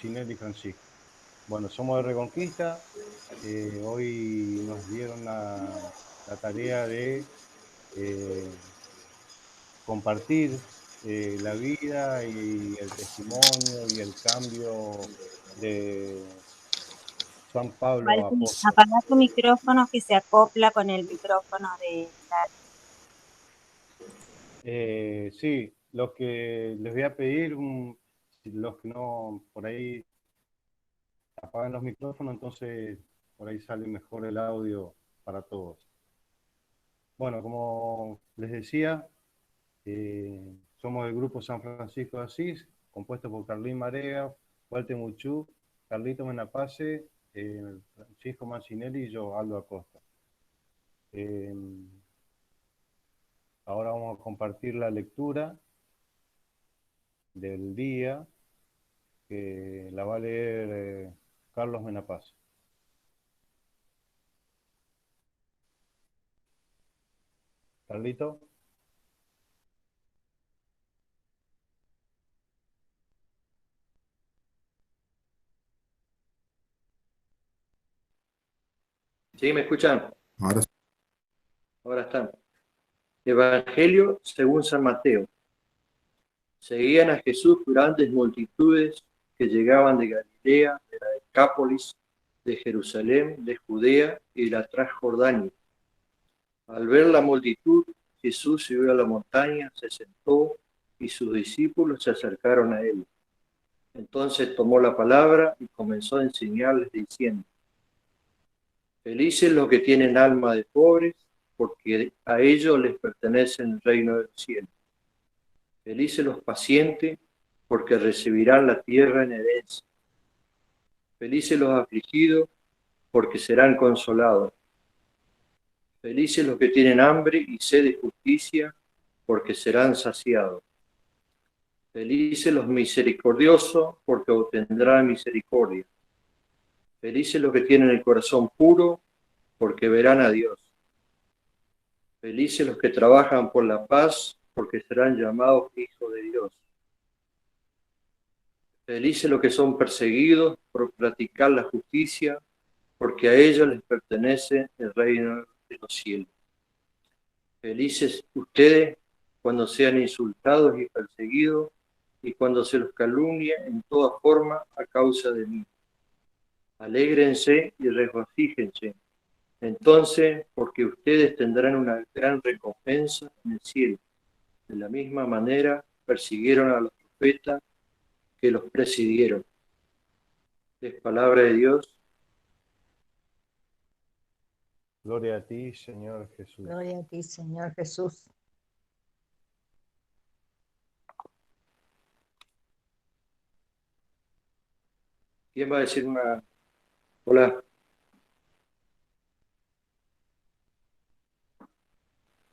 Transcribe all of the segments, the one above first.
Mancinelli Francisco. Bueno, somos de Reconquista. Hoy nos dieron la tarea de compartir la vida y el testimonio y el cambio de San Pablo Balbi, Apóstol. apaga tu micrófono que se acopla con el micrófono de Sí, lo que les voy a pedir, los que no por ahí apagan los micrófonos, entonces por ahí sale mejor el audio para todos. Bueno, como les decía, somos del grupo San Francisco de Asís, compuesto por Carlín Marea, Walter Muchú, Carlito Menapace, Francisco Mancinelli y yo, Aldo Acosta. Eh, Ahora vamos a compartir la lectura del día, que la va a leer Carlos Menapace. Carlito. ¿Sí? ¿Me escuchan? Ahora están. Evangelio según San Mateo. Seguían a Jesús grandes multitudes que llegaban de Galilea, de la Decápolis, de Jerusalén, de Judea y de la Transjordania. Al ver la multitud, Jesús subió a la montaña, se sentó y sus discípulos se acercaron a él. Entonces tomó la palabra y comenzó a enseñarles diciendo: Felices los que tienen alma de pobres, porque a ellos les pertenece el reino del cielo. Felices los pacientes, porque recibirán la tierra en herencia. Felices los afligidos, porque serán consolados. Felices los que tienen hambre y sed de justicia, porque serán saciados. Felices los misericordiosos, porque obtendrán misericordia. Felices los que tienen el corazón puro, porque verán a Dios. Felices los que trabajan por la paz, porque serán llamados hijos de Dios. Felices los que son perseguidos por practicar la justicia, porque a ellos les pertenece el reino de los cielos. Felices ustedes cuando sean insultados y perseguidos, y cuando se los calumnie en toda forma a causa de mí. Alégrense y regocíjense, entonces, porque ustedes tendrán una gran recompensa en el cielo. De la misma manera persiguieron a los profetas que los presidieron. Es palabra de Dios. Gloria a ti, Señor Jesús. Gloria a ti, Señor Jesús. ¿Quién va a decir una? Hola.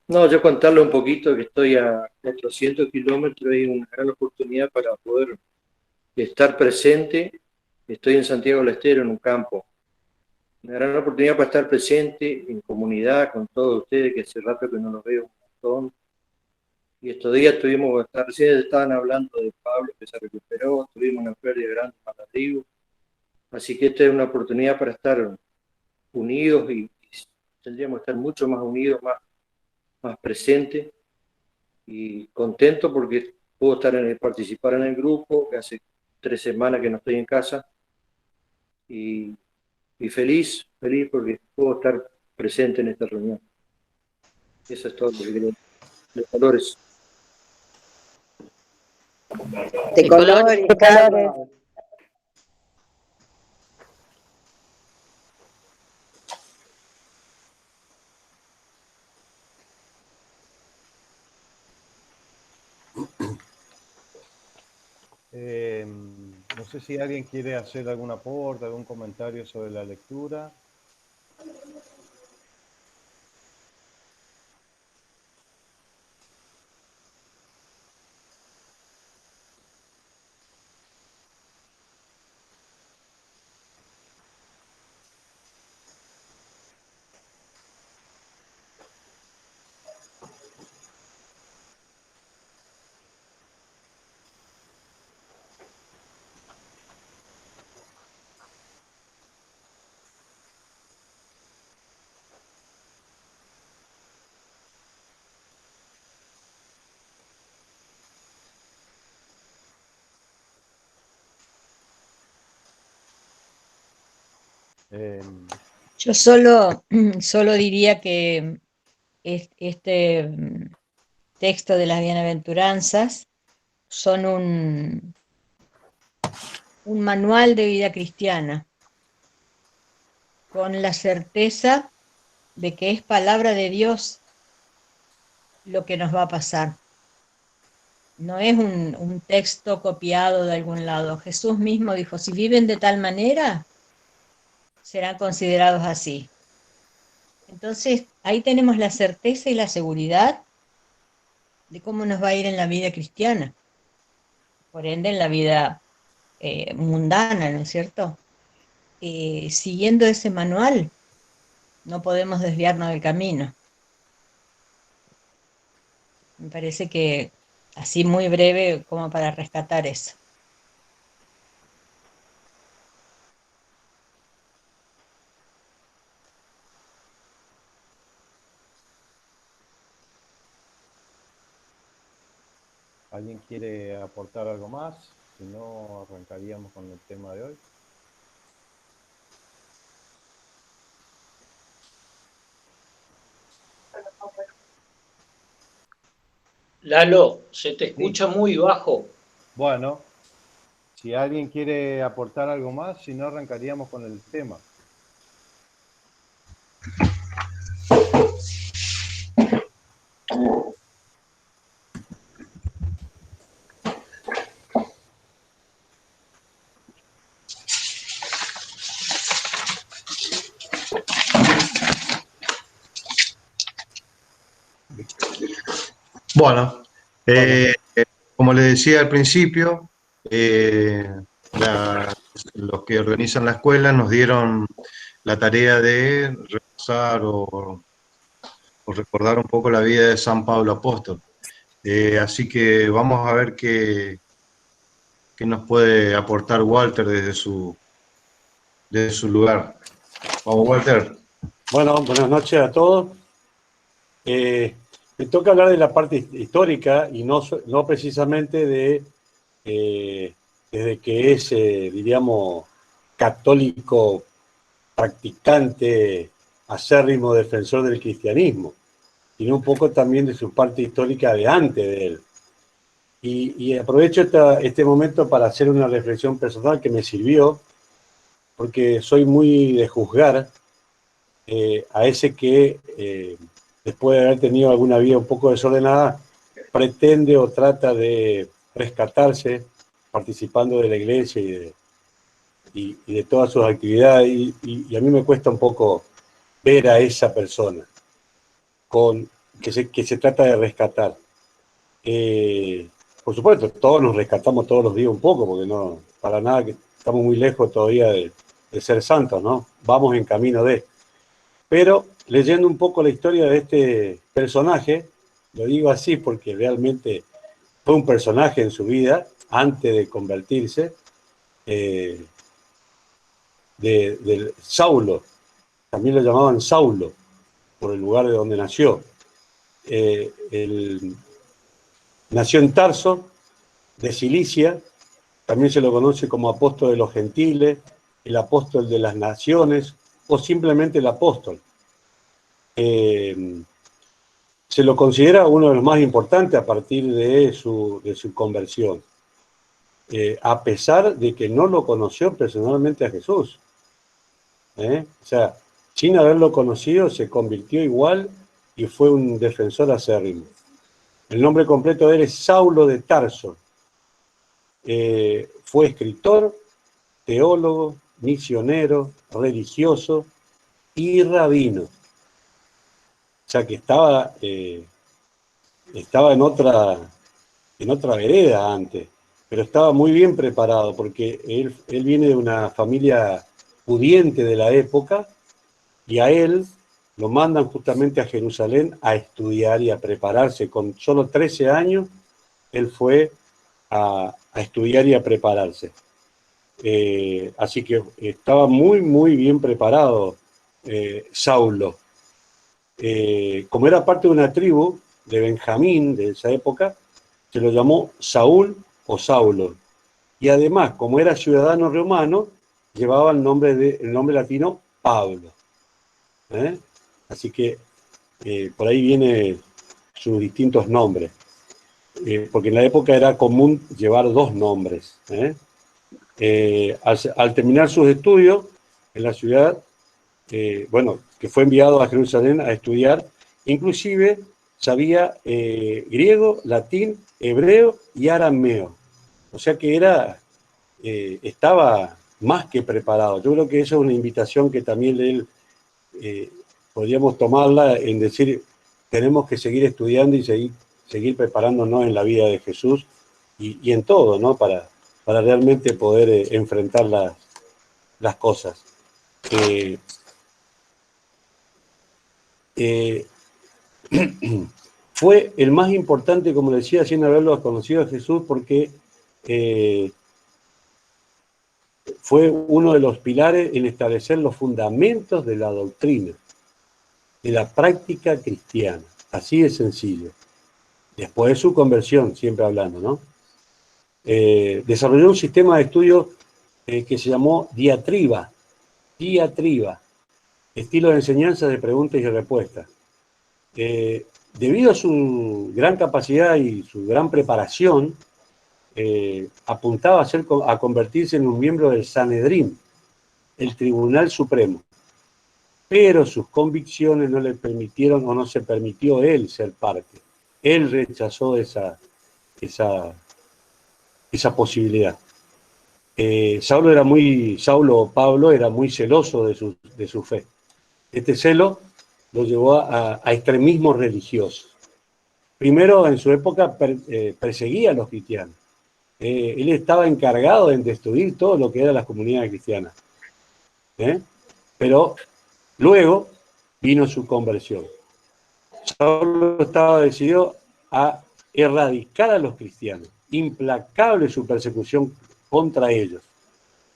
No, yo contarle un poquito que estoy a 400 kilómetros y una gran oportunidad para poder estar presente. Estoy en Santiago del Estero, en un campo. Una gran oportunidad para estar presente en comunidad con todos ustedes, que hace rato que no los veo un montón. Y estos días recién estaban hablando de Pablo, que se recuperó, tuvimos una pérdida grande para la tribu. Así que esta es una oportunidad para estar unidos y tendríamos que estar mucho más unidos, más presentes y contentos porque puedo participar en el grupo, que hace 3 semanas que no estoy en casa, y feliz porque puedo estar presente en esta reunión. Eso es todo lo que quería decir. De colores. De colores, Carlos. No sé si alguien quiere hacer algún aporte, algún comentario sobre la lectura. Yo solo diría que este texto de las bienaventuranzas son un manual de vida cristiana, con la certeza de que es palabra de Dios lo que nos va a pasar. No es un texto copiado de algún lado. Jesús mismo dijo, si viven de tal manera, serán considerados así. Entonces, ahí tenemos la certeza y la seguridad de cómo nos va a ir en la vida cristiana, por ende en la vida mundana, ¿no es cierto? Siguiendo ese manual, no podemos desviarnos del camino. Me parece que así muy breve como para rescatar eso. ¿Alguien quiere aportar algo más? Si no, arrancaríamos con el tema de hoy. Lalo, se te escucha muy bajo. Bueno, si alguien quiere aportar algo más, si no, arrancaríamos con el tema. Bueno, como les decía al principio, los que organizan la escuela nos dieron la tarea de repasar o recordar un poco la vida de San Pablo Apóstol. Así que vamos a ver qué nos puede aportar Walter desde su lugar. Vamos, Walter. Bueno, buenas noches a todos. Me toca hablar de la parte histórica y no precisamente desde que es, diríamos, católico practicante, acérrimo defensor del cristianismo, sino un poco también de su parte histórica de antes de él. Y aprovecho este momento para hacer una reflexión personal que me sirvió, porque soy muy de juzgar a ese que, después de haber tenido alguna vida un poco desordenada, pretende o trata de rescatarse participando de la iglesia y de todas sus actividades. Y a mí me cuesta un poco ver a esa persona que se trata de rescatar. Por supuesto, todos nos rescatamos todos los días un poco, porque no, para nada que estamos muy lejos todavía de ser santos, ¿no? Vamos en camino de... Pero leyendo un poco la historia de este personaje, lo digo así porque realmente fue un personaje en su vida, antes de convertirse, de Saulo, también lo llamaban Saulo, por el lugar de donde nació. Nació en Tarso, de Cilicia, también se lo conoce como apóstol de los gentiles, el apóstol de las naciones, o simplemente el apóstol. Se lo considera uno de los más importantes a partir de su conversión, a pesar de que no lo conoció personalmente a Jesús. O sea, sin haberlo conocido, se convirtió igual y fue un defensor acérrimo. El nombre completo de él es Saulo de Tarso. Fue escritor, teólogo, misionero, religioso y rabino. O sea que estaba en otra vereda antes, pero estaba muy bien preparado porque él viene de una familia pudiente de la época y a él lo mandan justamente a Jerusalén a estudiar y a prepararse. Con solo 13 años él fue a estudiar y a prepararse. Así que estaba muy, muy bien preparado Saulo. Como era parte de una tribu de Benjamín de esa época, se lo llamó Saúl o Saulo. Y además, como era ciudadano romano, llevaba el nombre latino Pablo. Así que por ahí vienen sus distintos nombres. Porque en la época era común llevar dos nombres. Al terminar sus estudios en la ciudad, que fue enviado a Jerusalén a estudiar, inclusive sabía griego, latín, hebreo y arameo. O sea que estaba más que preparado. Yo creo que esa es una invitación que también él podríamos tomarla en decir, tenemos que seguir estudiando y seguir preparándonos en la vida de Jesús y en todo, ¿no? Para realmente poder enfrentar las cosas. Fue el más importante, como decía, sin haberlo conocido a Jesús, porque fue uno de los pilares en establecer los fundamentos de la doctrina, de la práctica cristiana. Así de sencillo. Después de su conversión, siempre hablando, ¿no? Desarrolló un sistema de estudio que se llamó diatriba, estilo de enseñanza de preguntas y respuestas. Debido a su gran capacidad y su gran preparación, apuntaba a convertirse en un miembro del Sanedrín, el Tribunal Supremo. Pero sus convicciones no le permitieron o no se permitió él ser parte. Él rechazó esa posibilidad. Pablo era muy celoso de su fe. Este celo lo llevó a extremismos religiosos. Primero, en su época, perseguía a los cristianos. Él estaba encargado en destruir todo lo que eran las comunidades cristianas. Pero luego vino su conversión. Saulo estaba decidido a erradicar a los cristianos. Implacable su persecución contra ellos.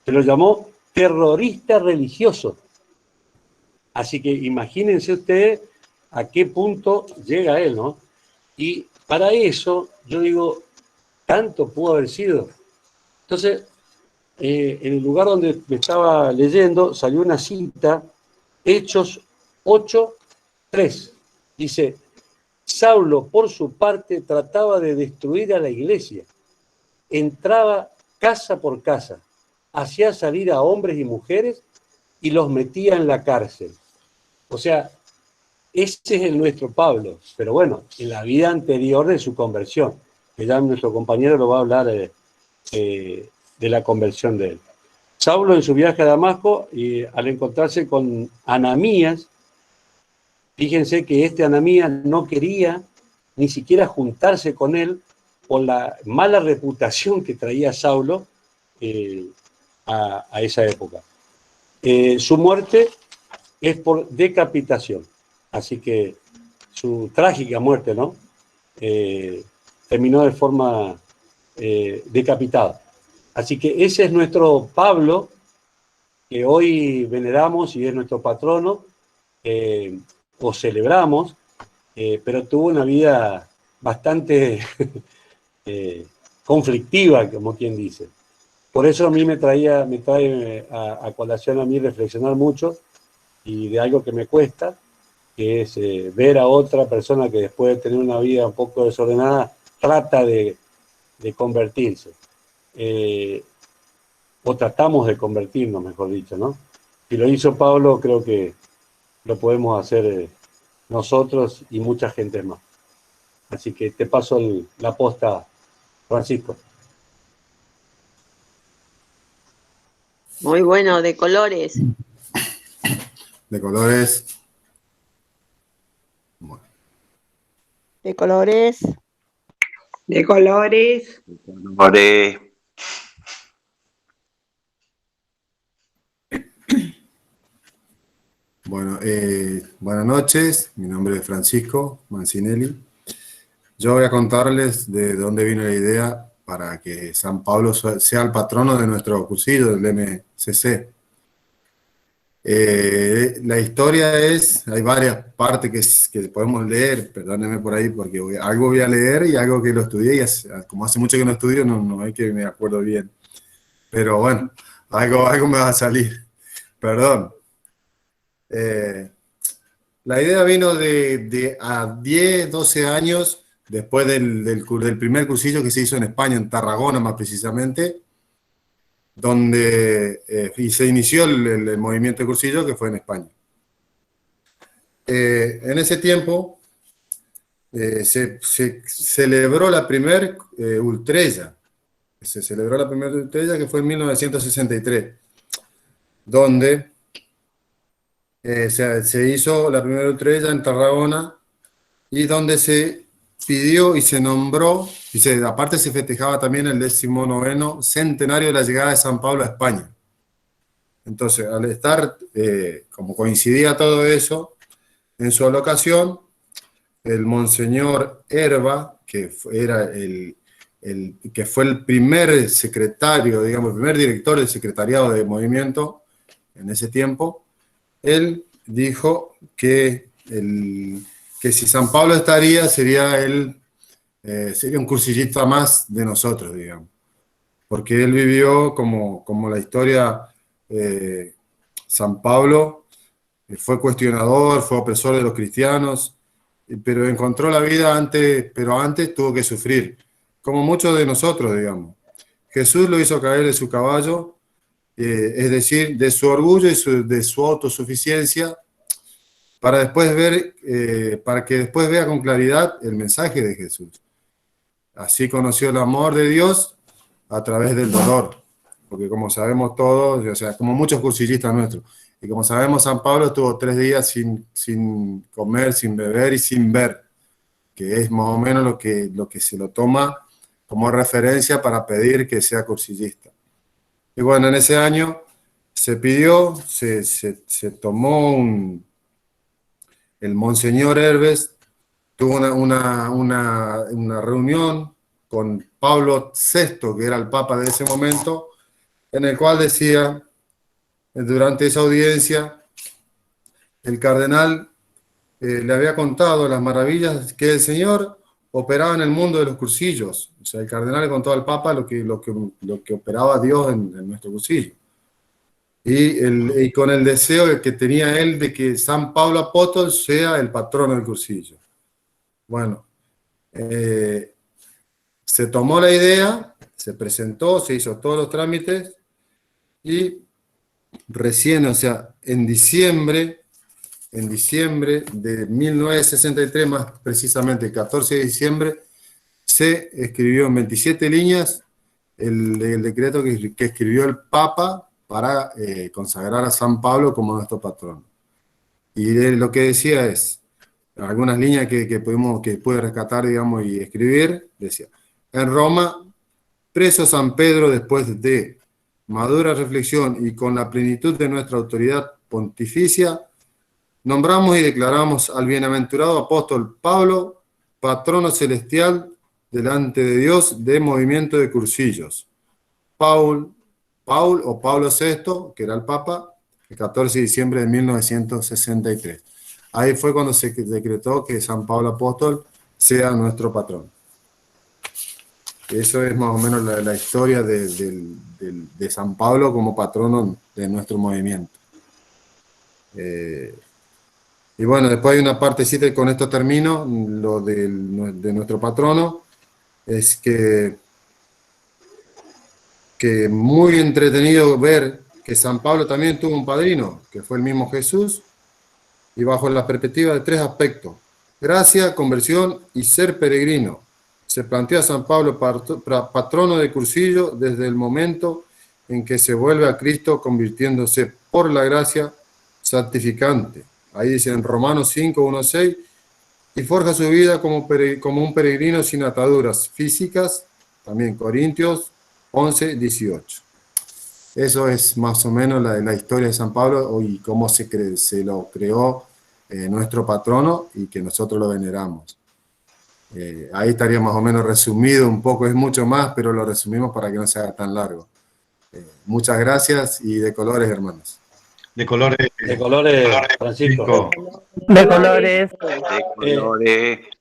Se lo llamó terrorista religioso. Así que imagínense ustedes a qué punto llega él, ¿no? Y para eso, yo digo, tanto pudo haber sido. Entonces, en el lugar donde me estaba leyendo, salió una cita, Hechos 8:3. Dice, Saulo, por su parte, trataba de destruir a la iglesia. Entraba casa por casa, hacía salir a hombres y mujeres y los metía en la cárcel. O sea, ese es el nuestro Pablo, pero bueno, en la vida anterior de su conversión, que ya nuestro compañero lo va a hablar de la conversión de él. Saulo en su viaje a Damasco, y al encontrarse con Ananías, fíjense que Ananías no quería ni siquiera juntarse con él por la mala reputación que traía Saulo a esa época. Su muerte es por decapitación, así que su trágica muerte, ¿no? Terminó de forma decapitado. Así que ese es nuestro Pablo, que hoy veneramos y es nuestro patrono, o celebramos, pero tuvo una vida bastante conflictiva, como quien dice. Por eso a mí me trae a colación a mí reflexionar mucho y de algo que me cuesta, que es ver a otra persona que después de tener una vida un poco desordenada trata de convertirse. O tratamos de convertirnos, mejor dicho, ¿no? Si lo hizo Pablo, creo que lo podemos hacer nosotros y mucha gente más. Así que te paso la posta, Francisco. Muy bueno, de colores. De colores. Bueno. De colores. De colores. De colores. Bueno, buenas noches. Mi nombre es Francisco Mancinelli. Yo voy a contarles de dónde vino la idea para que San Pablo sea el patrono de nuestro cursillo del MCC. La historia hay varias partes que podemos leer, perdónenme por ahí, porque algo voy a leer y algo que lo estudié, y como hace mucho que no estudio, no es que me acuerdo bien. Pero bueno, algo me va a salir. Perdón. La idea vino de a 10, 12 años después del primer cursillo que se hizo en España, en Tarragona más precisamente, donde y se inició el movimiento de cursillo que fue en España. En ese tiempo se celebró la primer ultrella. Se celebró la primera ultrella que fue en 1963, donde se hizo la primera ultrella en Tarragona y donde se pidió y se nombró, aparte se festejaba también el 19º centenario de la llegada de San Pablo a España. Entonces, al estar, como coincidía todo eso, en su alocación, el monseñor Herba, que era que fue el primer secretario, digamos, el primer director del secretariado de movimiento en ese tiempo, él dijo que si San Pablo estaría, sería un cursillista más de nosotros, digamos. Porque él vivió como la historia, San Pablo fue cuestionador, fue opresor de los cristianos, pero encontró la vida pero antes tuvo que sufrir, como muchos de nosotros, digamos. Jesús lo hizo caer de su caballo, es decir, de su orgullo y de su autosuficiencia, para que después vea con claridad el mensaje de Jesús. Así conoció el amor de Dios a través del dolor, porque como sabemos todos, o sea, como muchos cursillistas nuestros, y como sabemos, San Pablo estuvo 3 días sin comer, sin beber y sin ver, que es más o menos lo que se lo toma como referencia para pedir que sea cursillista. Y bueno, en ese año se pidió, se tomó el monseñor Herbes, tuvo una reunión con Pablo VI, que era el papa de ese momento, en el cual decía, durante esa audiencia, el cardenal le había contado las maravillas que el Señor operaba en el mundo de los cursillos. O sea, el cardenal le contó al Papa lo que operaba Dios en nuestro cursillo. Y con el deseo que tenía él de que San Pablo Apóstol sea el patrono del cursillo. Bueno, se tomó la idea, se presentó, se hizo todos los trámites y recién, o sea, en diciembre de 1963, más precisamente el 14 de diciembre, se escribió en 27 líneas el decreto que escribió el Papa para consagrar a San Pablo como nuestro patrono. Y lo que decía es, algunas líneas que pude rescatar, digamos, y escribir, decía, en Roma, preso San Pedro después de madura reflexión y con la plenitud de nuestra autoridad pontificia, nombramos y declaramos al bienaventurado apóstol Pablo, patrono celestial delante de Dios de movimiento de cursillos. Pablo VI, que era el Papa, el 14 de diciembre de 1963. Ahí fue cuando se decretó que San Pablo Apóstol sea nuestro patrón. Eso es más o menos la historia de San Pablo como patrono de nuestro movimiento. Y bueno, después hay una partecita, y con esto termino, lo de nuestro patrono, es que muy entretenido ver que San Pablo también tuvo un padrino, que fue el mismo Jesús, y bajo la perspectiva de 3 aspectos: gracia, conversión y ser peregrino. Se plantea a San Pablo patrono de cursillo desde el momento en que se vuelve a Cristo, convirtiéndose por la gracia santificante. Ahí dice en Romanos 5, 1, 6, y forja su vida como un peregrino sin ataduras físicas, también Corintios 11, 18. Eso es más o menos la historia de San Pablo y cómo se lo creó nuestro patrono y que nosotros lo veneramos. Ahí estaría más o menos resumido un poco, es mucho más, pero lo resumimos para que no se haga tan largo. Muchas gracias y de colores, hermanos. De colores, Francisco. De colores.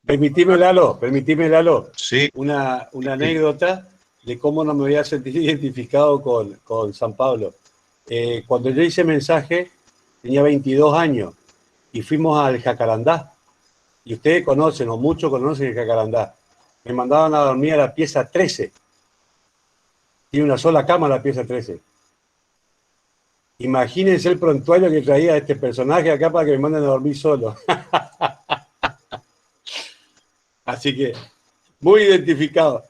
Permitime, Lalo. Sí. Una anécdota. de cómo no me voy a sentir identificado con San Pablo. Cuando yo hice mensaje, tenía 22 años y fuimos al Jacarandá. Y ustedes conocen, o muchos conocen el Jacarandá. Me mandaban a dormir a la pieza 13. Tiene una sola cama la pieza 13. Imagínense el prontuario que traía este personaje acá para que me manden a dormir solo. Así que, muy identificado.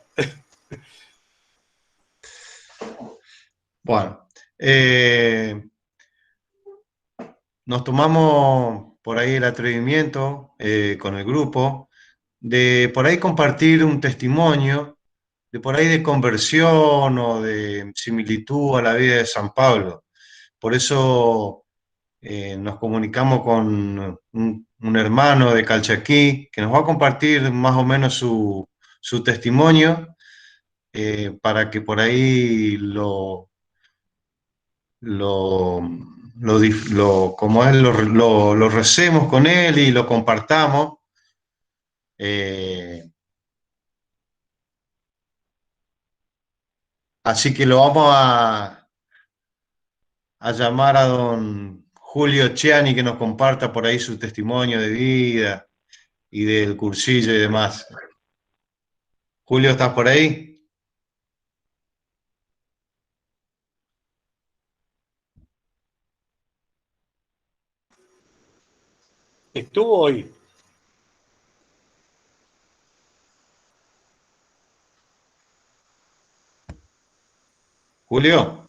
Bueno, nos tomamos por ahí el atrevimiento con el grupo de por ahí compartir un testimonio, de por ahí de conversión o de similitud a la vida de San Pablo. Por eso nos comunicamos con un hermano de Calchaquí que nos va a compartir más o menos su testimonio para que por ahí como él lo recemos con él y lo compartamos. Así que lo vamos a llamar a don Julio Chiani que nos comparta por ahí su testimonio de vida y del cursillo y demás. Julio, ¿estás por ahí? Estuvo hoy. Julio.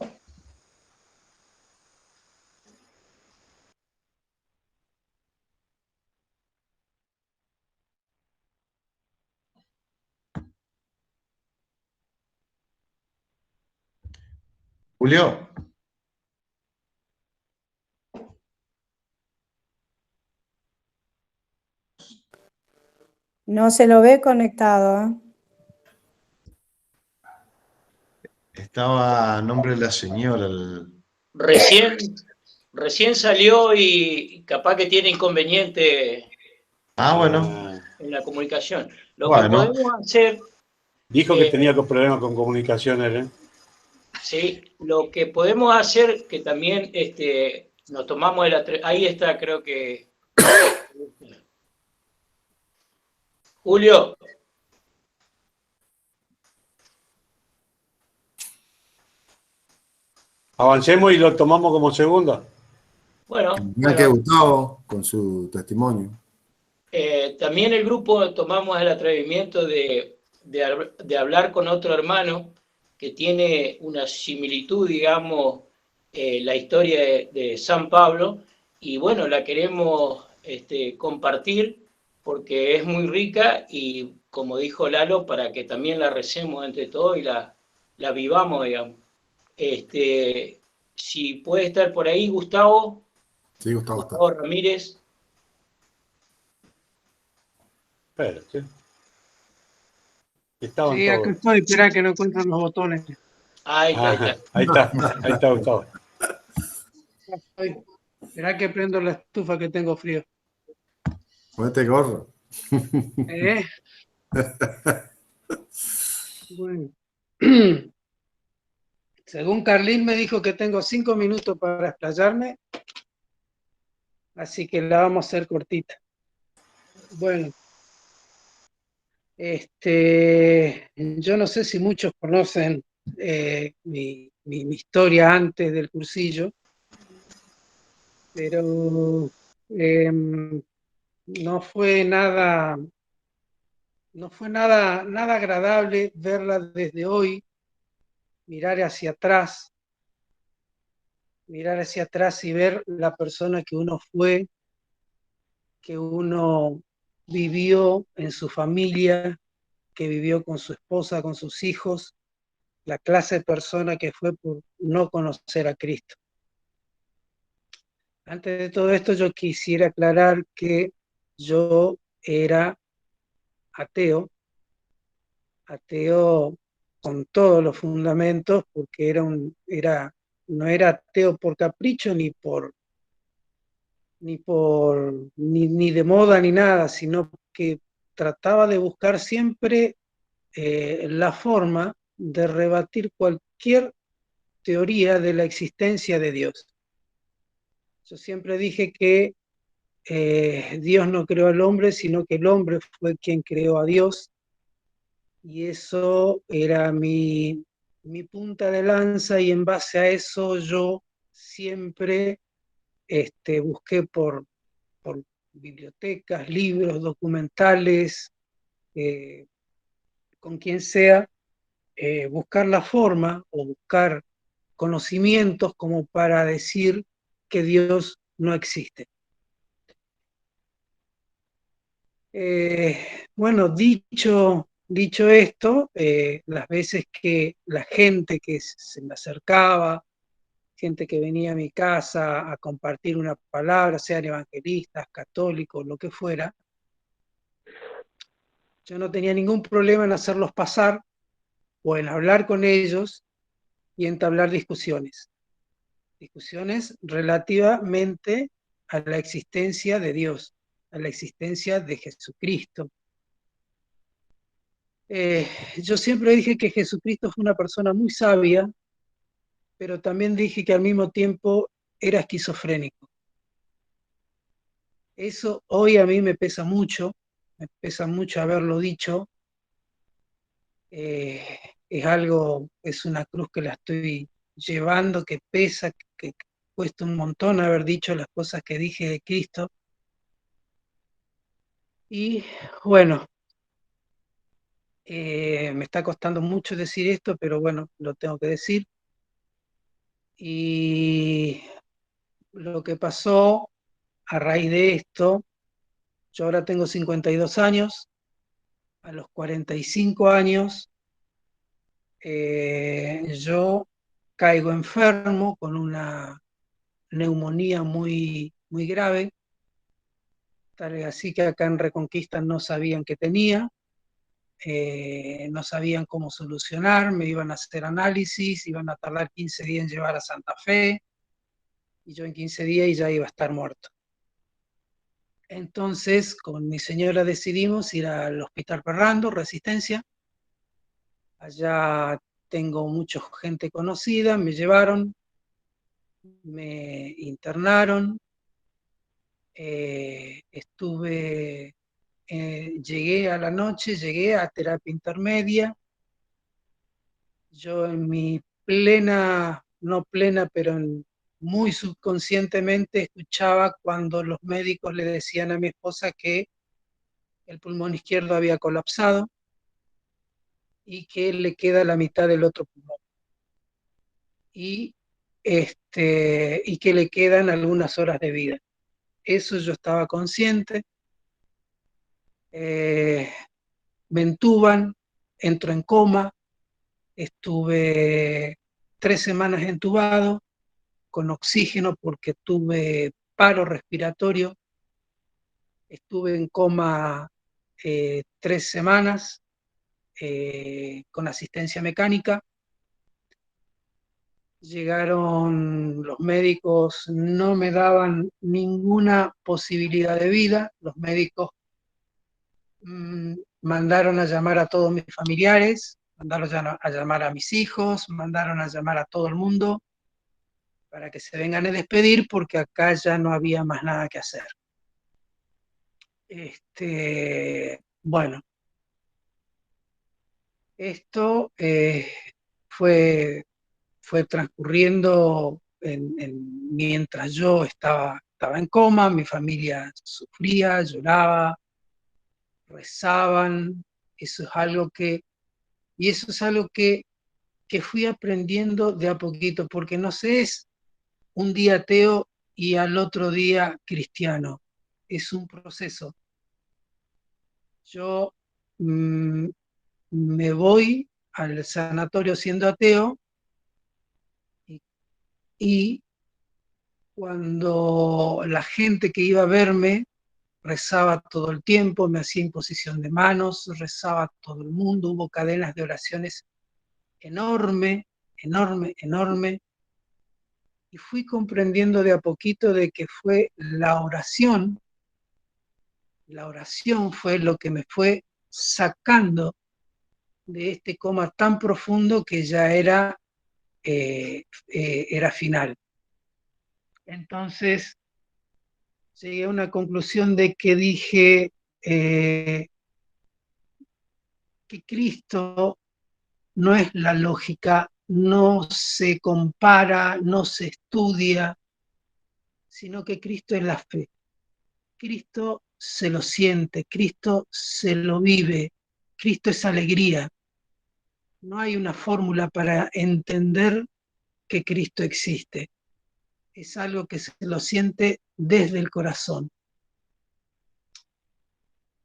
Julio. No se lo ve conectado, ¿eh? Estaba a nombre de la señora. Recién salió y capaz que tiene inconveniente bueno. en la comunicación. Lo que podemos hacer... Dijo que tenía problemas con comunicaciones, ¿eh? Sí, lo que podemos hacer, que también nos tomamos ahí está, creo que... Julio. Avancemos y lo tomamos como segunda. Bueno. Mira que Gustavo con su testimonio. También el grupo tomamos el atrevimiento de hablar con otro hermano que tiene una similitud, digamos, la historia de San Pablo, y bueno, la queremos compartir porque es muy rica y, como dijo Lalo, para que también la recemos entre todos y la vivamos, digamos. Si puede estar por ahí, Gustavo. Sí, Gustavo Ramírez. Espérate. Sí, acá estoy, espera que no encuentro los botones. Ahí está. Ahí está, Gustavo. Espera que prendo la estufa que tengo frío. Ponete gorro. Bueno. Según Carlín me dijo que tengo 5 minutos para explayarme, así que la vamos a hacer cortita. Bueno. Yo no sé si muchos conocen mi historia antes del cursillo, pero no fue nada agradable verla desde hoy, mirar hacia atrás y ver la persona que uno fue, que uno vivió en su familia, que vivió con su esposa, con sus hijos, la clase de persona que fue por no conocer a Cristo. Antes de todo esto, yo quisiera aclarar que yo era ateo con todos los fundamentos, porque no era ateo por capricho ni de moda ni nada, sino que trataba de buscar siempre la forma de rebatir cualquier teoría de la existencia de Dios. Yo siempre dije que Dios no creó al hombre, sino que el hombre fue quien creó a Dios, y eso era mi punta de lanza, y en base a eso yo siempre busqué por bibliotecas, libros, documentales, con quien sea, buscar la forma o buscar conocimientos como para decir que Dios no existe. Bueno, dicho esto, las veces que la gente que se me acercaba, gente que venía a mi casa a compartir una palabra, sean evangelistas, católicos, lo que fuera, yo no tenía ningún problema en hacerlos pasar o en hablar con ellos y entablar discusiones relativamente a la existencia de Dios, a la existencia de Jesucristo. Yo siempre dije que Jesucristo fue una persona muy sabia, pero también dije que al mismo tiempo era esquizofrénico. Eso hoy a mí me pesa mucho haberlo dicho. Es una cruz que la estoy llevando, que pesa, que cuesta un montón haber dicho las cosas que dije de Cristo. Y bueno, me está costando mucho decir esto, pero bueno, lo tengo que decir. Y lo que pasó a raíz de esto, yo ahora tengo 52 años, a los 45 años yo caigo enfermo con una neumonía muy, muy grave, tal así que acá en Reconquista no sabían qué tenía, no sabían cómo solucionar, me iban a hacer análisis, iban a tardar 15 días en llevar a Santa Fe, y yo en 15 días ya iba a estar muerto. Entonces, con mi señora decidimos ir al Hospital Ferrando, Resistencia. Allá tengo mucha gente conocida, me llevaron, me internaron, llegué a la noche, llegué a terapia intermedia. Yo en mi no plena, pero muy subconscientemente escuchaba cuando los médicos le decían a mi esposa que el pulmón izquierdo había colapsado y que le queda la mitad del otro pulmón. Y que le quedan algunas horas de vida. Eso yo estaba consciente. Me entuban, entro en coma, estuve 3 semanas entubado, con oxígeno porque tuve paro respiratorio, estuve en coma 3 semanas con asistencia mecánica. Llegaron los médicos, no me daban ninguna posibilidad de vida. Los médicos mandaron a llamar a todos mis familiares, mandaron a llamar a mis hijos, mandaron a llamar a todo el mundo para que se vengan a despedir porque acá ya no había más nada que hacer. Bueno, esto fue transcurriendo mientras yo estaba en coma, mi familia sufría, lloraba, rezaban. Eso es algo que fui aprendiendo de a poquito, porque no se es un día ateo y al otro día cristiano, es un proceso. Yo me voy al sanatorio siendo ateo, y cuando la gente que iba a verme rezaba todo el tiempo, me hacía imposición de manos, rezaba todo el mundo, hubo cadenas de oraciones enorme, y fui comprendiendo de a poquito de que fue la oración fue lo que me fue sacando de este coma tan profundo que ya era final. Entonces llegué a una conclusión de que dije que Cristo no es la lógica, no se compara, no se estudia, sino que Cristo es la fe. Cristo se lo siente, Cristo se lo vive, Cristo es alegría. No hay una fórmula para entender que Cristo existe. Es algo que se lo siente desde el corazón.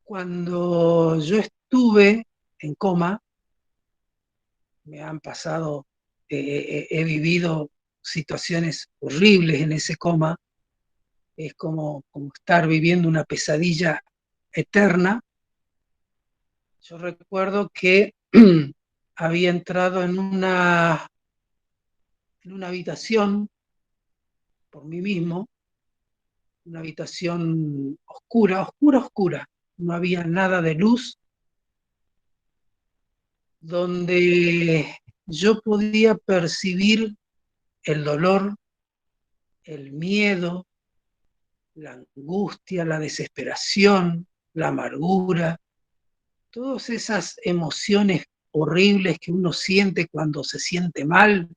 Cuando yo estuve en coma, me han pasado, he vivido situaciones horribles en ese coma, es como estar viviendo una pesadilla eterna. Yo recuerdo que había entrado en una habitación por mí mismo, una habitación oscura, oscura, no había nada de luz, donde yo podía percibir el dolor, el miedo, la angustia, la desesperación, la amargura, todas esas emociones horribles que uno siente cuando se siente mal,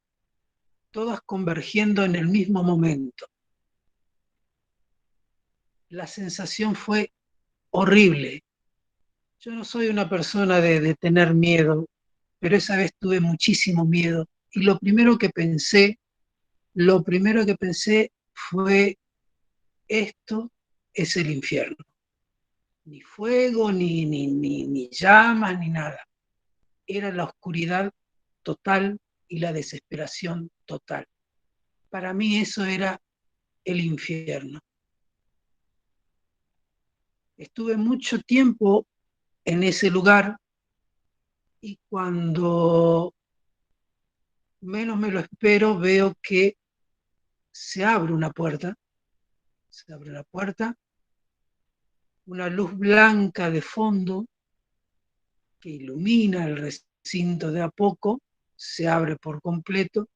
todas convergiendo en el mismo momento. La sensación fue horrible. Yo no soy una persona de tener miedo, pero esa vez tuve muchísimo miedo. Y lo primero que pensé fue, esto es el infierno. Ni fuego, ni llamas, ni nada. Era la oscuridad total y la desesperación total. Para mí eso era el infierno. Estuve mucho tiempo en ese lugar y cuando menos me lo espero veo que se abre una puerta, una luz blanca de fondo que ilumina el recinto de a poco, se abre por completo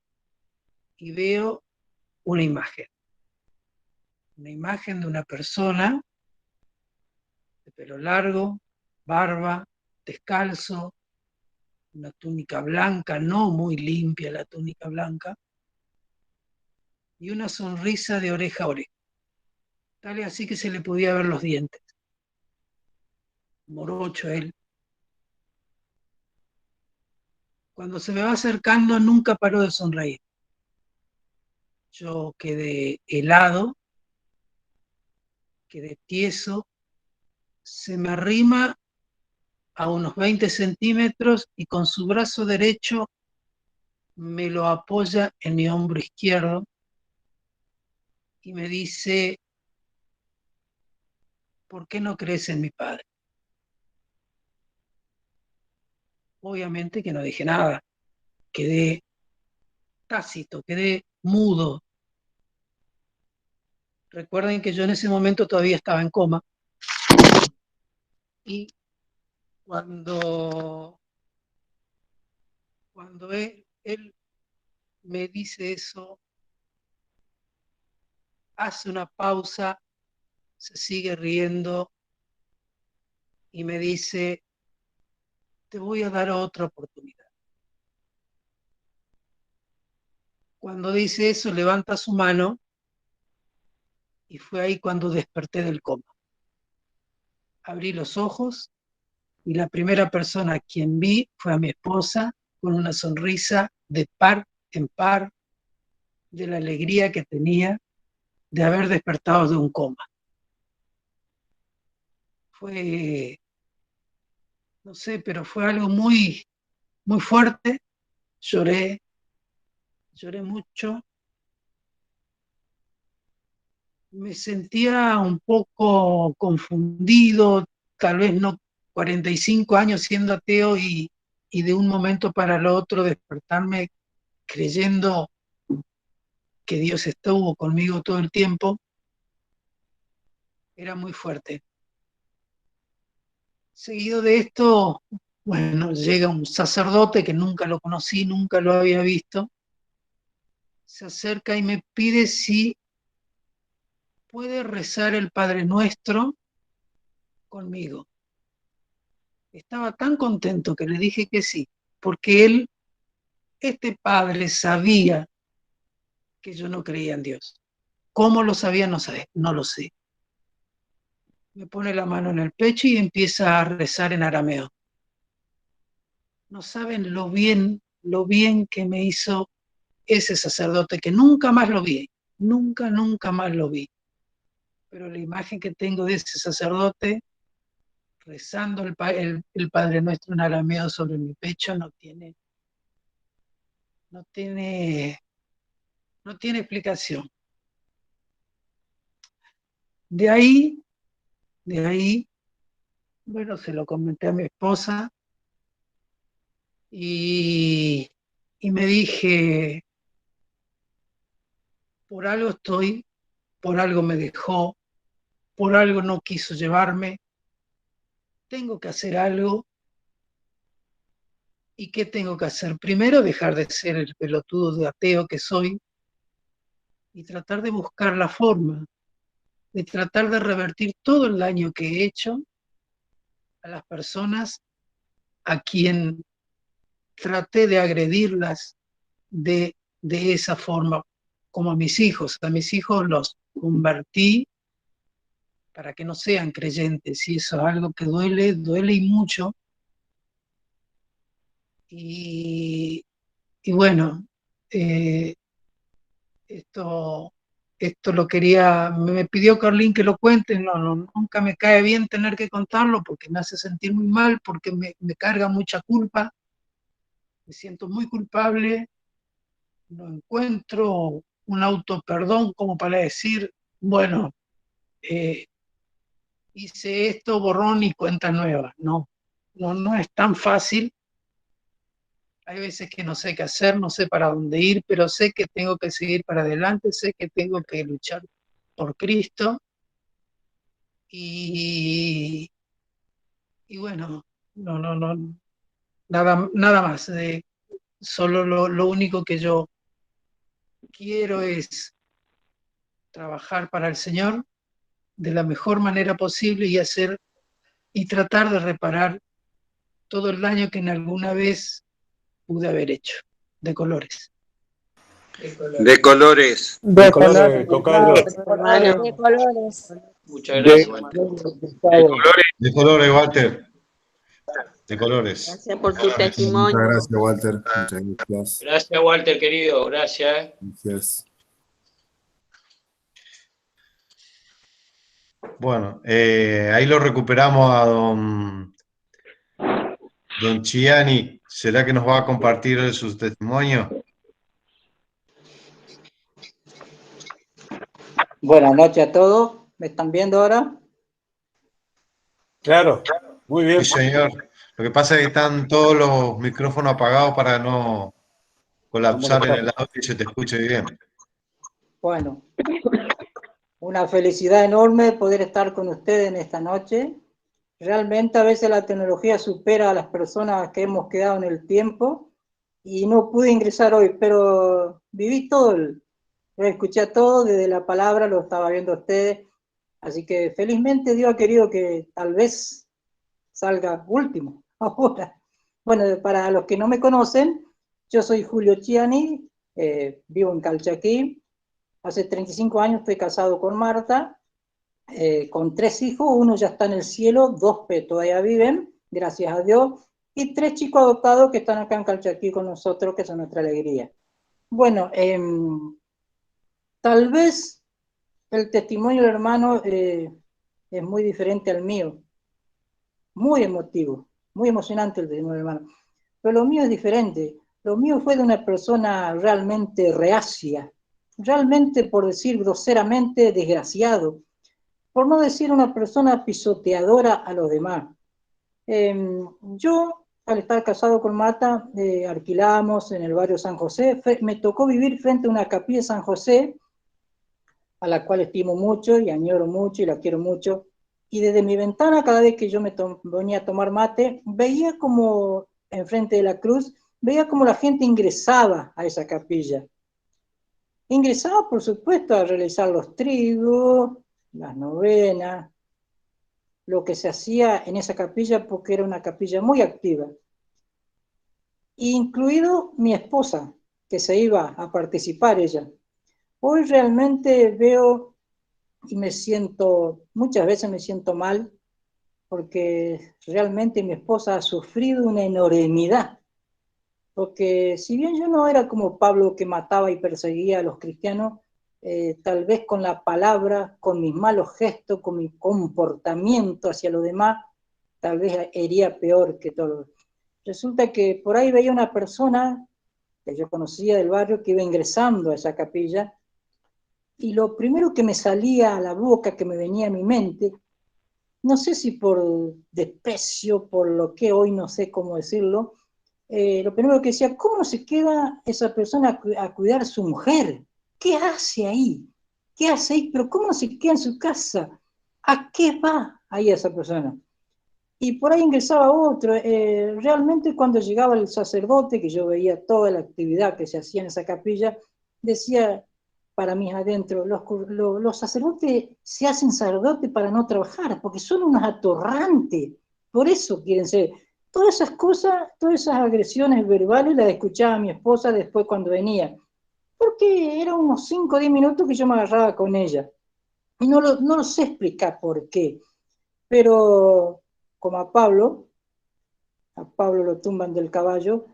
y veo una imagen de una persona de pelo largo, barba, descalzo, una túnica blanca, no muy limpia la túnica blanca, y una sonrisa de oreja a oreja, tal y así que se le podía ver los dientes. Morocho él. Cuando se me va acercando nunca paró de sonreír. Yo quedé helado, quedé tieso, se me arrima a unos 20 centímetros y con su brazo derecho me lo apoya en mi hombro izquierdo y me dice, ¿por qué no crees en mi padre? Obviamente que no dije nada, quedé tácito, quedé mudo. Recuerden que yo en ese momento todavía estaba en coma y cuando él me dice eso, hace una pausa, se sigue riendo y me dice, te voy a dar otra oportunidad. Cuando dice eso, levanta su mano y fue ahí cuando desperté del coma. Abrí los ojos y la primera persona a quien vi fue a mi esposa con una sonrisa de par en par de la alegría que tenía de haber despertado de un coma. Fue, no sé, pero fue algo muy, muy fuerte. Lloré mucho. Me sentía un poco confundido, tal vez no 45 años siendo ateo y de un momento para el otro despertarme creyendo que Dios estuvo conmigo todo el tiempo, era muy fuerte. Seguido de esto, Bueno, llega un sacerdote que nunca lo conocí, nunca lo había visto, se acerca y me pide si puede rezar el Padre Nuestro conmigo. Estaba tan contento que le dije que sí, porque este padre sabía que yo no creía en Dios. ¿Cómo lo sabía? No sé, no lo sé. Me pone la mano en el pecho y empieza a rezar en arameo. No saben lo bien que me hizo ese sacerdote, que nunca más lo vi, nunca más lo vi. Pero la imagen que tengo de ese sacerdote rezando el Padre Nuestro en arameo sobre mi pecho no tiene explicación. De ahí, bueno, se lo comenté a mi esposa y me dije, por algo estoy, por algo me dejó, por algo no quiso llevarme, tengo que hacer algo. ¿Y qué tengo que hacer? Primero, dejar de ser el pelotudo de ateo que soy y tratar de buscar la forma, de tratar de revertir todo el daño que he hecho a las personas a quien traté de agredirlas de esa forma, como a mis hijos. A mis hijos los convertí para que no sean creyentes, y eso es algo que duele y mucho. Y bueno, esto lo quería, me pidió Carlín que lo cuente, nunca me cae bien tener que contarlo porque me hace sentir muy mal, porque me carga mucha culpa, me siento muy culpable, no encuentro un autoperdón como para decir, bueno, hice esto, borrón y cuenta nueva. No es tan fácil. Hay veces que no sé qué hacer, no sé para dónde ir, pero sé que tengo que seguir para adelante, sé que tengo que luchar por Cristo. Y bueno, nada más. Solo lo único que yo quiero es trabajar para el Señor de la mejor manera posible y tratar de reparar todo el daño que en alguna vez pude haber hecho. De colores. De colores. De colores, Cocardo. De colores. Muchas gracias. De colores, Walter. De colores. Gracias por tu testimonio. Muchas gracias, Walter. Muchas gracias. Gracias, Walter, querido. Gracias. Gracias. Bueno, ahí lo recuperamos a don Chiani. ¿Será que nos va a compartir su testimonio? Buenas noches a todos. ¿Me están viendo ahora? Claro, muy bien. Sí, señor. Lo que pasa es que están todos los micrófonos apagados para no colapsar en el audio y se te escuche bien. Bueno, una felicidad enorme poder estar con ustedes en esta noche. Realmente a veces la tecnología supera a las personas que hemos quedado en el tiempo y no pude ingresar hoy, pero viví todo, lo escuché todo desde la palabra, lo estaba viendo a ustedes, así que felizmente Dios ha querido que tal vez salga último ahora. Bueno, para los que no me conocen, yo soy Julio Chiani, vivo en Calchaquí, hace 35 años estoy casado con Marta, con 3 hijos, uno ya está en el cielo, 2 todavía viven, gracias a Dios, y 3 chicos adoptados que están acá en Calchaquí con nosotros, que son nuestra alegría. Bueno, tal vez el testimonio del hermano es muy diferente al mío, muy emotivo, muy emocionante el testimonio del hermano, pero lo mío es diferente. Lo mío fue de una persona realmente reacia, realmente, por decir groseramente, desgraciado, por no decir una persona pisoteadora a los demás. Yo, al estar casado con Marta, alquilamos en el barrio San José, me tocó vivir frente a una capilla de San José, a la cual estimo mucho y añoro mucho y la quiero mucho. Y desde mi ventana, cada vez que yo me venía a tomar mate, veía como, enfrente de la cruz, veía como la gente ingresaba a esa capilla. Ingresaba, por supuesto, a realizar los trigos, las novenas, lo que se hacía en esa capilla, porque era una capilla muy activa. Incluido mi esposa, que se iba a participar ella. Hoy realmente veo y me siento, muchas veces me siento mal, porque realmente mi esposa ha sufrido una enormidad. Porque si bien yo no era como Pablo, que mataba y perseguía a los cristianos, tal vez con la palabra, con mis malos gestos, con mi comportamiento hacia los demás, tal vez hería peor que todo. Resulta que por ahí veía una persona que yo conocía del barrio que iba ingresando a esa capilla, y lo primero que me salía a la boca, que me venía a mi mente, no sé si por desprecio, por lo que hoy no sé cómo decirlo, lo primero que decía, ¿cómo se queda esa persona a cuidar a su mujer? ¿Qué hace ahí? ¿Qué hace ahí? ¿Pero cómo se queda en su casa? ¿A qué va ahí esa persona? Y por ahí ingresaba otro. Realmente cuando llegaba el sacerdote, que yo veía toda la actividad que se hacía en esa capilla, decía para mí adentro, los sacerdotes se hacen sacerdotes para no trabajar, porque son unos atorrantes, por eso quieren ser. Todas esas cosas, todas esas agresiones verbales las escuchaba mi esposa después cuando venía, porque eran unos 5 o 10 minutos que yo me agarraba con ella. Y no lo sé explicar por qué, pero como a Pablo lo tumban del caballo,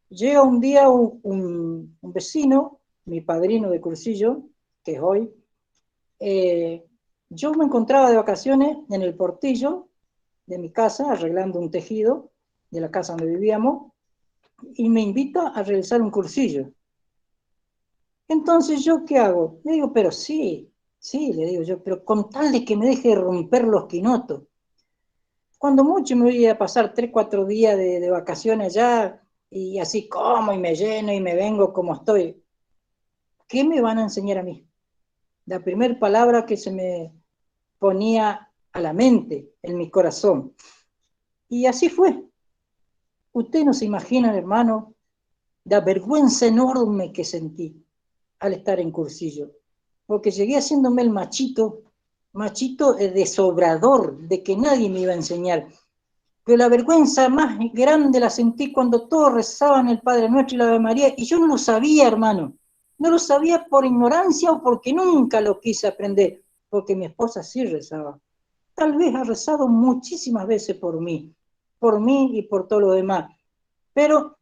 llega un día un vecino, mi padrino de cursillo, que es hoy, yo me encontraba de vacaciones en el portillo de mi casa, arreglando un tejido de la casa donde vivíamos, y me invita a realizar un cursillo. Entonces, ¿yo qué hago? Le digo, pero sí, le digo yo, pero con tal de que me deje romper los quinotos. Cuando mucho me voy a pasar 3, 4 días de vacaciones allá, y así como, y me lleno, y me vengo como estoy. ¿Qué me van a enseñar a mí? La primera palabra que se me ponía a la mente, en mi corazón. Y así fue. Usted no se imagina, hermano, la vergüenza enorme que sentí al estar en cursillo. Porque llegué haciéndome el machito desobrador, de que nadie me iba a enseñar. Pero la vergüenza más grande la sentí cuando todos rezaban el Padre Nuestro y la Ave María, y yo no lo sabía, hermano. No lo sabía por ignorancia o porque nunca lo quise aprender, porque mi esposa sí rezaba. Tal vez ha rezado muchísimas veces por mí y por todo lo demás. Pero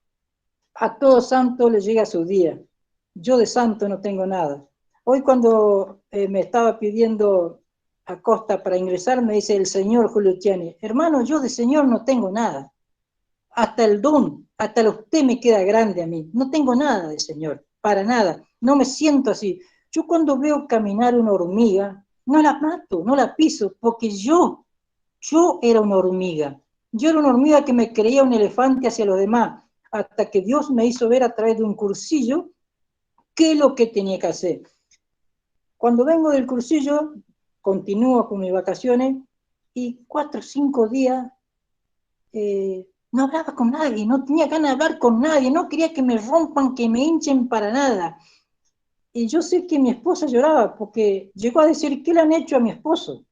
a todo santo le llega su día. Yo de santo no tengo nada. Hoy cuando me estaba pidiendo Acosta para ingresar, me dice el señor Julio Chiani, hermano, yo de señor no tengo nada. Hasta el don, hasta usted me queda grande a mí. No tengo nada de señor, para nada. No me siento así. Yo cuando veo caminar una hormiga, no la mato, no la piso, porque yo era una hormiga. Yo era una hormiga que me creía un elefante hacia los demás, hasta que Dios me hizo ver a través de un cursillo qué es lo que tenía que hacer. Cuando vengo del cursillo, continúo con mis vacaciones, y 4 o 5 días no hablaba con nadie, no tenía ganas de hablar con nadie, no quería que me rompan, que me hinchen para nada. Y yo sé que mi esposa lloraba, porque llegó a decir, ¿qué le han hecho a mi esposo?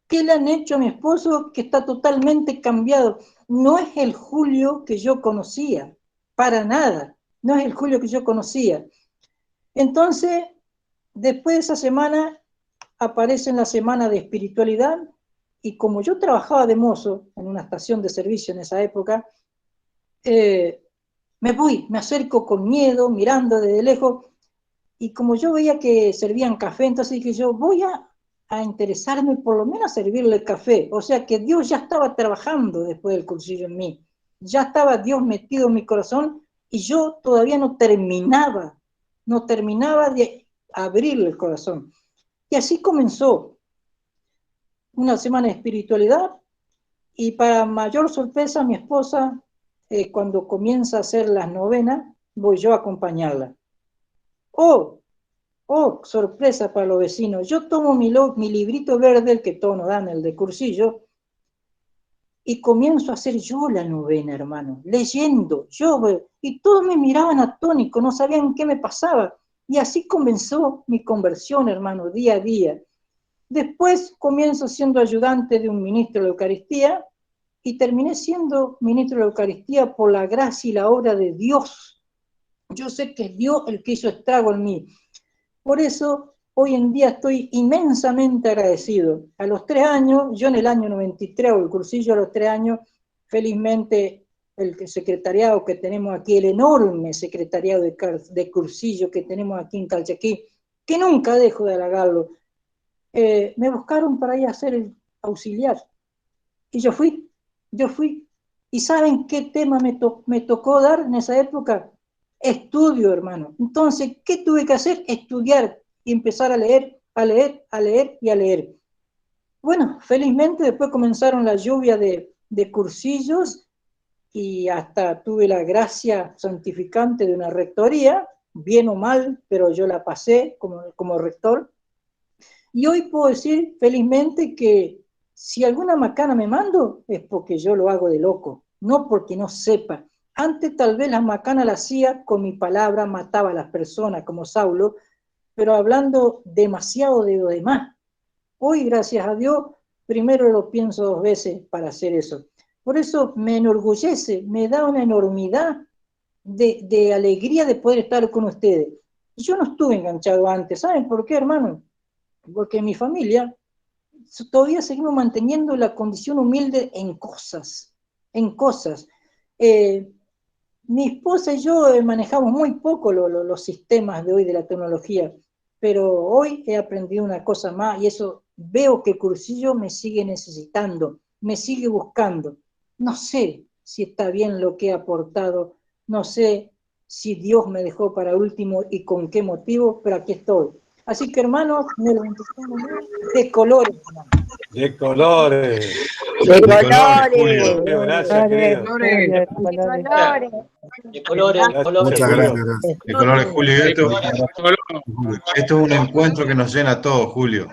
¿Qué le han hecho a mi esposo que está totalmente cambiado? No es el Julio que yo conocía, para nada, no es el Julio que yo conocía. Entonces, después de esa semana, aparece en la semana de espiritualidad, y como yo trabajaba de mozo en una estación de servicio en esa época, me acerco con miedo, mirando desde lejos, y como yo veía que servían café, entonces dije yo, voy a interesarme por lo menos a servirle el café. O sea que Dios ya estaba trabajando después del cursillo en mí. Ya estaba Dios metido en mi corazón, y yo todavía no terminaba de abrirle el corazón. Y así comenzó una semana de espiritualidad, y para mayor sorpresa mi esposa, cuando comienza a hacer las novenas, voy yo a acompañarla. Oh, Oh, sorpresa para los vecinos. Yo tomo mi librito verde, el que todos nos dan, el de cursillo, y comienzo a hacer yo la novena, hermano, leyendo, y todos me miraban atónicos, no sabían qué me pasaba. Y así comenzó mi conversión, hermano, día a día. Después comienzo siendo ayudante de un ministro de Eucaristía, y terminé siendo ministro de Eucaristía por la gracia y la obra de Dios. Yo sé que es Dios el que hizo estrago en mí. Por eso, hoy en día estoy inmensamente agradecido. A los 3 años, yo en el año 93, o el cursillo a los 3 años, felizmente el secretariado que tenemos aquí, el enorme secretariado de cursillo que tenemos aquí en Calchaquí, que nunca dejo de halagarlo, me buscaron para ir a ser el auxiliar. Y yo fui. ¿Y saben qué tema me tocó dar en esa época? Estudio, hermano. Entonces, ¿qué tuve que hacer? Estudiar y empezar a leer, a leer, a leer y a leer. Bueno, felizmente después comenzaron la lluvia de cursillos y hasta tuve la gracia santificante de una rectoría, bien o mal, pero yo la pasé como rector. Y hoy puedo decir felizmente que si alguna macana me mando es porque yo lo hago de loco, no porque no sepa. Antes tal vez las macanas las hacía con mi palabra, mataba a las personas como Saulo, pero hablando demasiado de lo demás. Hoy, gracias a Dios, primero lo pienso 2 veces para hacer eso. Por eso me enorgullece, me da una enormidad de alegría de poder estar con ustedes. Yo no estuve enganchado antes, ¿saben por qué, hermano? Porque en mi familia todavía seguimos manteniendo la condición humilde en cosas. Mi esposa y yo manejamos muy poco los sistemas de hoy de la tecnología, pero hoy he aprendido una cosa más y eso veo que Cursillo me sigue necesitando, me sigue buscando. No sé si está bien lo que he aportado, no sé si Dios me dejó para último y con qué motivo, pero aquí estoy. Así que, hermanos, de colores. De colores. De colores, Julio. Julio, gracias, querido. De colores. Muchas gracias. De colores, Julio. Esto es un encuentro que nos llena a todos, Julio.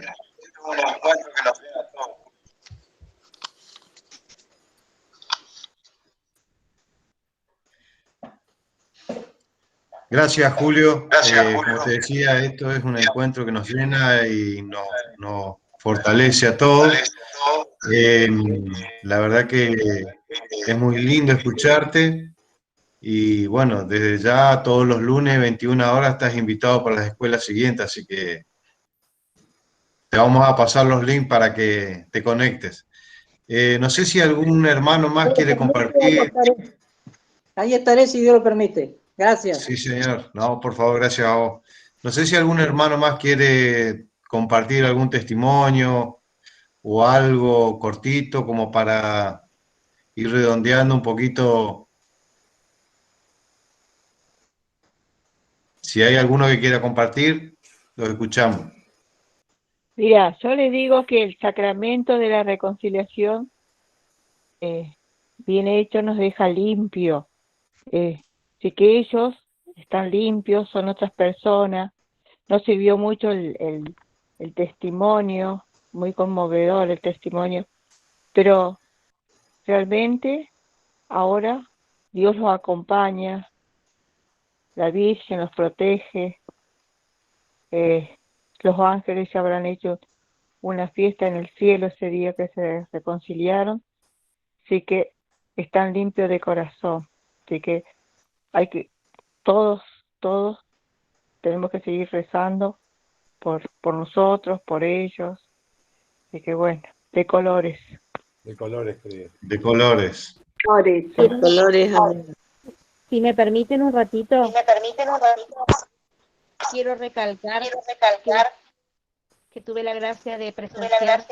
Gracias, Julio. Como te decía, esto es un encuentro que nos llena y nos fortalece a todos. La verdad que es muy lindo escucharte. Y bueno, desde ya todos los lunes, 21 horas, estás invitado para las escuelas siguientes, así que te vamos a pasar los links para que te conectes. No sé si algún hermano más quiere compartir. Ahí estaré si Dios lo permite. Gracias. Sí, señor. No, por favor, gracias a vos. No sé si algún hermano más quiere compartir algún testimonio o algo cortito como para ir redondeando un poquito. Si hay alguno que quiera compartir, lo escuchamos. Mira, yo les digo que el sacramento de la reconciliación, bien hecho, nos deja limpio. Sí que ellos están limpios, son otras personas. No sirvió mucho el testimonio, muy conmovedor el testimonio, pero realmente ahora Dios los acompaña, la Virgen los protege, los ángeles ya habrán hecho una fiesta en el cielo ese día que se reconciliaron, así que están limpios de corazón, así que todos tenemos que seguir rezando por nosotros, por ellos, así que bueno, de colores. De colores, querido. De colores. De colores. Si me permiten un ratito. Quiero recalcar que tuve la gracia de presenciar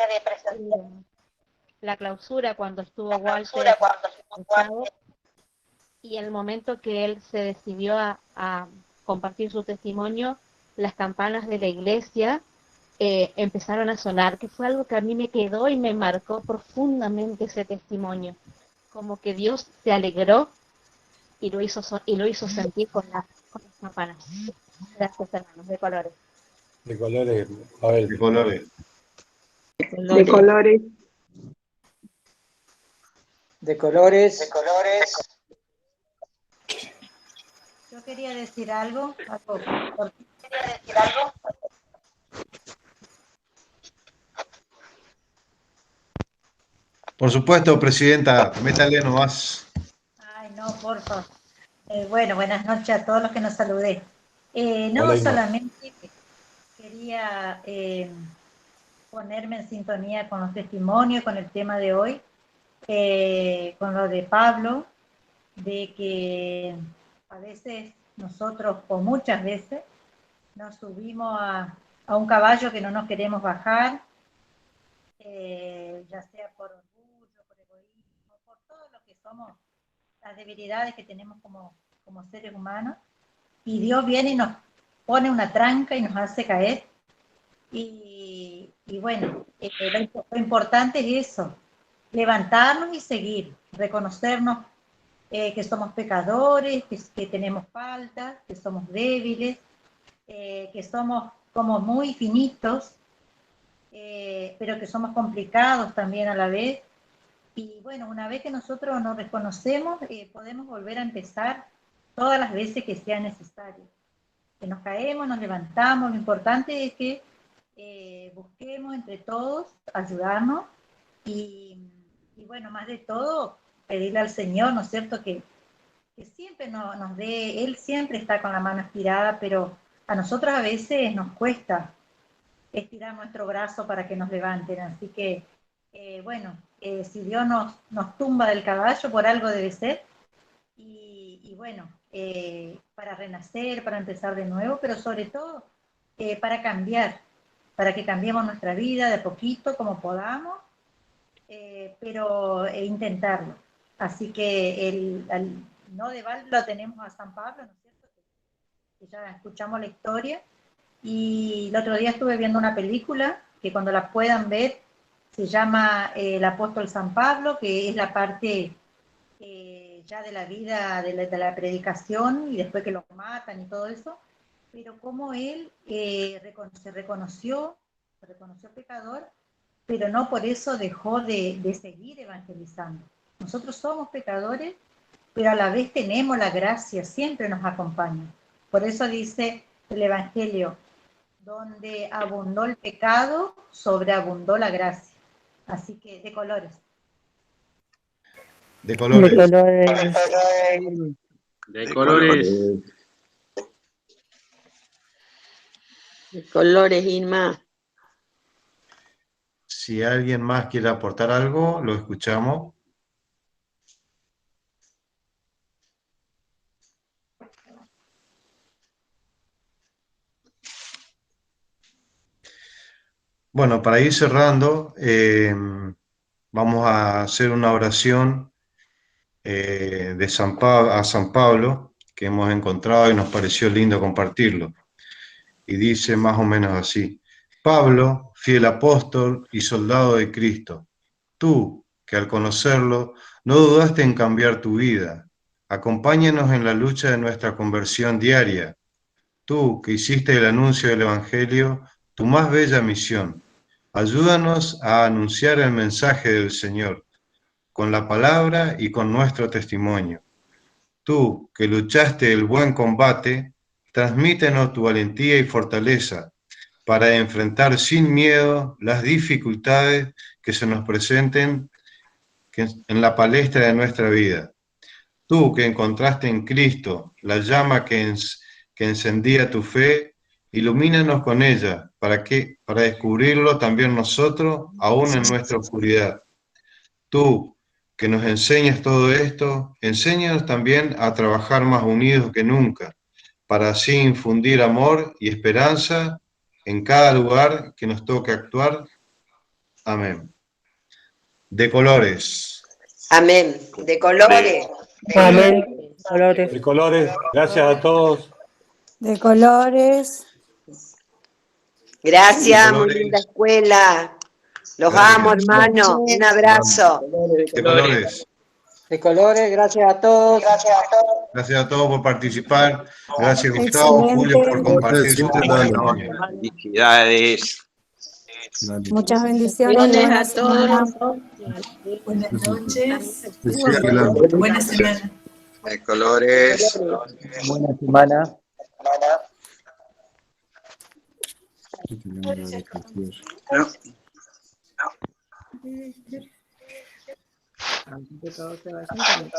la clausura cuando estuvo Walter y el momento que él se decidió a compartir su testimonio, las campanas de la iglesia empezaron a sonar, que fue algo que a mí me quedó y me marcó profundamente ese testimonio, como que Dios se alegró y lo hizo sentir con las campanas. Gracias, hermanos, de colores. De colores, a ver. De colores. De colores. De colores. De colores. Yo quería decir algo. Por supuesto, presidenta, métale nomás. Ay, no, por favor. Bueno, buenas noches a todos los que nos saludé. No, Hola, Inma. solamente quería ponerme en sintonía con los testimonios, con el tema de hoy, con lo de Pablo, de que a veces nosotros, o muchas veces, nos subimos a un caballo que no nos queremos bajar, ya sea por orgullo, por egoísmo, por todo lo que somos, las debilidades que tenemos como seres humanos, y Dios viene y nos pone una tranca y nos hace caer. Y bueno, lo importante es eso, levantarnos y seguir, reconocernos que somos pecadores, que tenemos faltas, que somos débiles, que somos como muy finitos, pero que somos complicados también a la vez. Y bueno, una vez que nosotros nos reconocemos, podemos volver a empezar todas las veces que sea necesario. Que nos caemos, nos levantamos, lo importante es que busquemos entre todos ayudarnos y bueno, más de todo, pedirle al Señor, ¿no es cierto?, que siempre nos dé, Él siempre está con la mano estirada, pero a nosotros a veces nos cuesta estirar nuestro brazo para que nos levanten, así que, bueno, si Dios nos tumba del caballo, por algo debe ser, y bueno, para renacer, para empezar de nuevo, pero sobre todo para cambiar, para que cambiemos nuestra vida de a poquito, como podamos, pero intentarlo. Así que el no de balde lo tenemos a San Pablo, ¿no es cierto? Que ya escuchamos la historia. Y el otro día estuve viendo una película que cuando la puedan ver se llama El apóstol San Pablo, que es la parte ya de la vida, de la predicación y después que lo matan y todo eso, pero como él se reconoció pecador, pero no por eso dejó de seguir evangelizando. Nosotros somos pecadores, pero a la vez tenemos la gracia, siempre nos acompaña. Por eso dice el Evangelio, donde abundó el pecado, sobreabundó la gracia. Así que de colores. De colores. De colores. De colores. De colores, Inma. Si alguien más quiere aportar algo, lo escuchamos. Bueno, para ir cerrando, vamos a hacer una oración de a San Pablo que hemos encontrado y nos pareció lindo compartirlo. Y dice más o menos así: Pablo, fiel apóstol y soldado de Cristo, tú, que al conocerlo no dudaste en cambiar tu vida, acompáñanos en la lucha de nuestra conversión diaria. Tú, que hiciste el anuncio del Evangelio, tu más bella misión, ayúdanos a anunciar el mensaje del Señor, con la palabra y con nuestro testimonio. Tú, que luchaste el buen combate, transmítenos tu valentía y fortaleza para enfrentar sin miedo las dificultades que se nos presenten en la palestra de nuestra vida. Tú, que encontraste en Cristo la llama que encendía tu fe, ilumínanos con ella para descubrirlo también nosotros, aún en nuestra oscuridad. Tú, que nos enseñas todo esto, enséñanos también a trabajar más unidos que nunca, para así infundir amor y esperanza en cada lugar que nos toque actuar. Amén. De colores. Amén. De colores. Amén. Colores. De colores. Gracias a todos. De colores. Gracias, muy linda escuela. Los amo, hermano. Un abrazo. De colores. De colores, gracias a todos. Gracias a todos por participar. Gracias, Gustavo, Julio, por compartir su testimonio. Felicidades. Muchas bendiciones. Bendiciones a todos. Buenas noches. Buenas Buena semana. De colores. Buena semana. Aunque todos se vayan,